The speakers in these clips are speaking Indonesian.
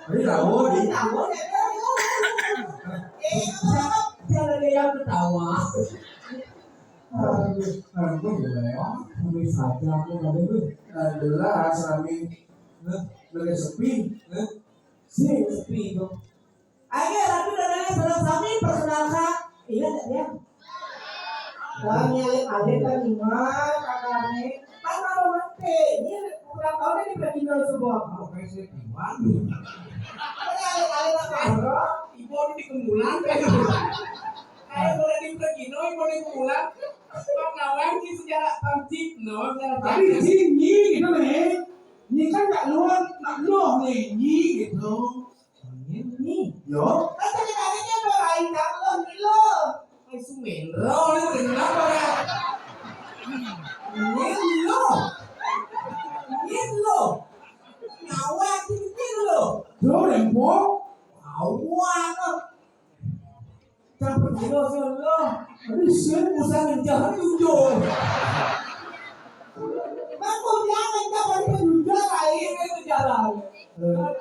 Ini tahu di Tahu jangan dia yang ketawa. Aku juga ya, kami saja aku tadi itu jelas kami lagi sepi, sepi itu. Ayo, tapi dadanya saudara kami perkenalkan. Iya tak dia? Dan nyalip kan iman, kakaknya. Kan mau mati. Ini ulang tahun ini bertinggal sebuah. Kalau kayak saya iman, Nyalip apa? ibu di kemulan Kayak boleh di Pregino, boleh pulang. Pak Nawang di sejarah Pamcik, no, tapi di sini gitu nih, ini kan nggak luar, nih, ini gitu. Ini. Yo, Kan ceritanya berain kamu lo. Ay sumendro, ini kenapa ya? Lo. Nawang ini lo. tuh rempok. Awang. Jangan bergino solo. Tapi sih Usah menjahat jujur. Aku bilang enggak boleh jujur lain itu jalan.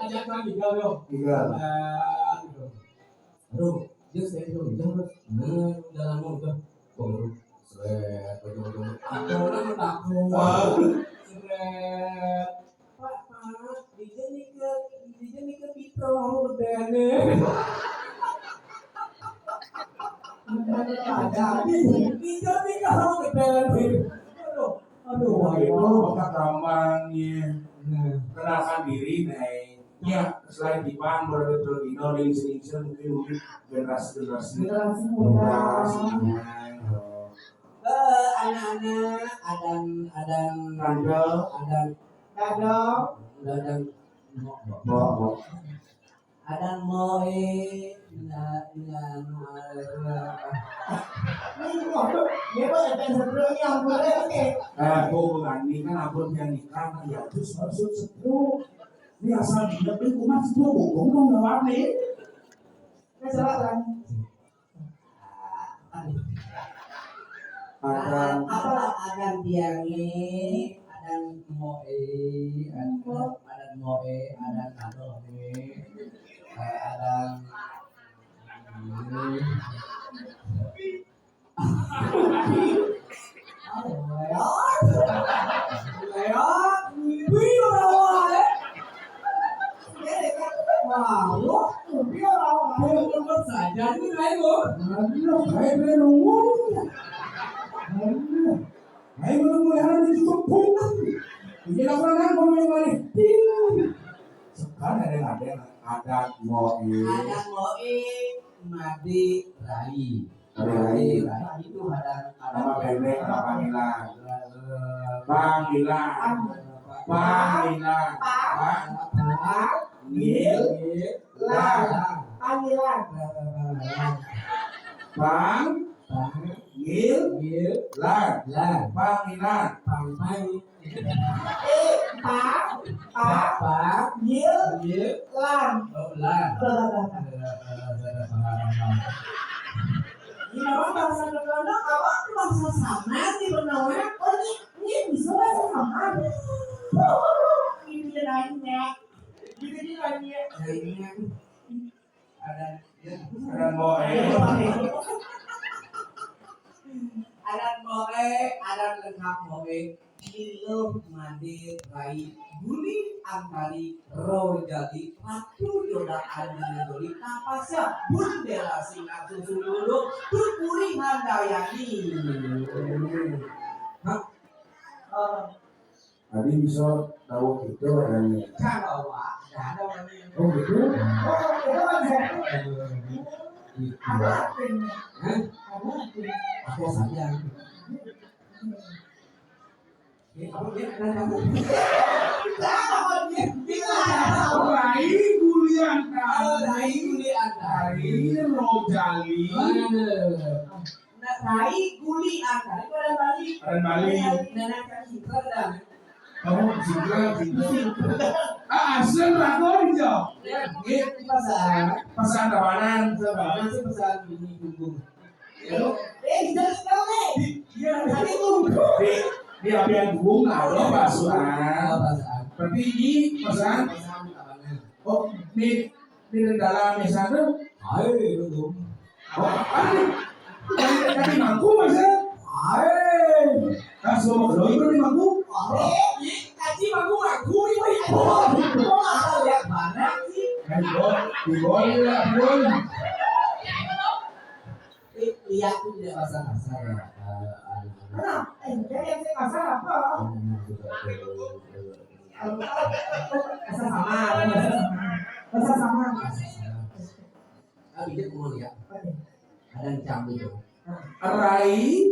Ajak lagi gawe. tiga. Aduh, dia saya itu jangan. Jalan mau ke. Baru seret, baru. Aku orang takut. Seret. Pak, DJ nih ke Pitro mau berdene. Ada. Bisa kamu berdene. Aduh, wah itu bakal gampangnya. Kenalkan diri, nih. Ya, selain Ipan, berarti Dino, Lingsin, mungkin generasi muda. Anak-anak Kandel, Dadong. bawa. Adan moe Dia boleh sebelumnya yang boleh oke. Bukan, ini kan abon yang nikah, ya terus maksud setruk. Ini asal dia beli kumat setruk, ngomong nggak warni. Kesalahan. adan biangi adan moe adan adone adan saja ini lain Kayak nunggu. Ayo mulai di cukup. Ini laporan mau yang mana? Sekarang ada moe madi rai itu ada nama pendek panggilan ngil Panggilan. bang ngil panggilan Lan. Ini orang bahasa Indonesia awak tuh bahasa sama sih benar. Oh ini bisa bahasa sama. Ini lainnya. Ini lainnya. ada moe adan lengkap moe kilo mandi rai guli angkari roh jadi patu yoda doli kapasya bundela singa susu dulu tukuri handayani. tadi bisa tahu itu adanya Kalau ada orang oh gitu aku saja. Ini kamu dia ada kamu. Rai Gulianta. Rai Gulianta. Rai Rojali. Rai Guli Anta. Itu ada Bali. Dan Bali. Nenek kan super dah. Oh, juga. Asal rakor hijau. Gitu pasar. Pasang tawanan. Nanti pasar ini tunggu. Yo. Jangan kau nih. Iya. Tadi tunggu. Di apian bung ada pasukan. Berarti ini pesan. Oh, di dalam misalnya. Ayo itu. Oh, ada. Jadi mangku masa. Ayo. Kasih mau doi berarti mangku. Kaji aku ini. Oh, asal lihat mana sih? Di bawah lah, bun. Lihat tuh tidak Pasar-pasar ya. Kenapa? Jadi yang saya pasar apa? Pasar sama. Pasar sama. Abi dia mau lihat. Ada yang cambu tuh. Rai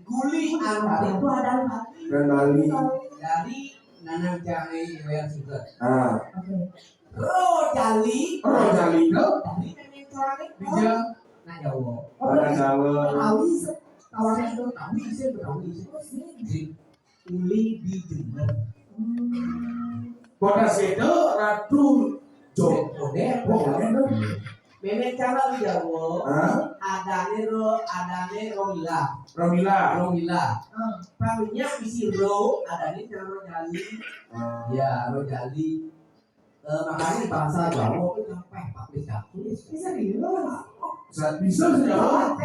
Guli Anta itu ada lagi. dan Bali. Dari Nanang Jangai yang suka. Ah, Rojali. Rojali itu Dari nenek cari. dia Nak Jawa. orang Jawa. Tahu kawannya itu. Tahu sih tahu sih. Uli di Jember. Bodas itu Ratu Joko. Joko. Nenek cara di Jawa. Ah, Adane Romila. Romila. Pawinnya isi ro. Adane cara Rojali. Ya, Rojali. Makanya di bahasa Jawa itu sampai pakai tulis. Bisa dulu. Bisa Jawa.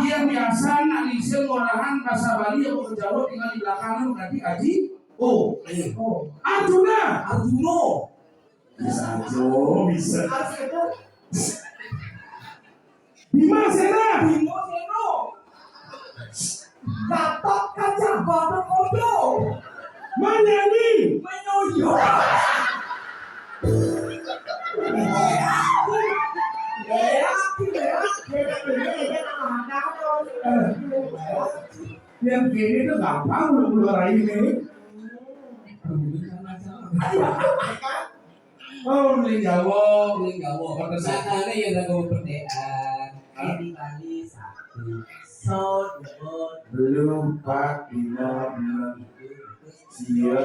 Dia biasa nak lisan olahan bahasa Bali atau ke Jawa tinggal di belakangan berarti Aji. Oh, Arjuna. Arjuno. Bisa Jo, bisa. Harus itu. Bima Sena. Bimo Seno. Gatot Kaca. Gatot Koyo. Manyanyi. Menyoyo. Yang kini itu gampang belum Rai ini. Oh, beli Jawa. Paling Jawa. Makanya yang lagu perdaan. Di Bali satu. So, Belum 4, 5, 6, Sia,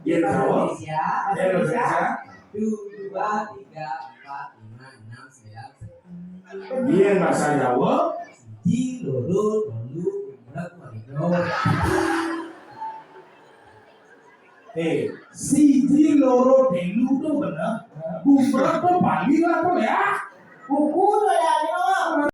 Iya Jawa. Indonesia. Indonesia. 2, 3, 4, 5, 6, 9, Iya bahasa Jawa. Siji, loro, telu, empat, lima. Siji loro telu tuh bener. Bubar tuh Bali lah tuh ya. Buku tuh ya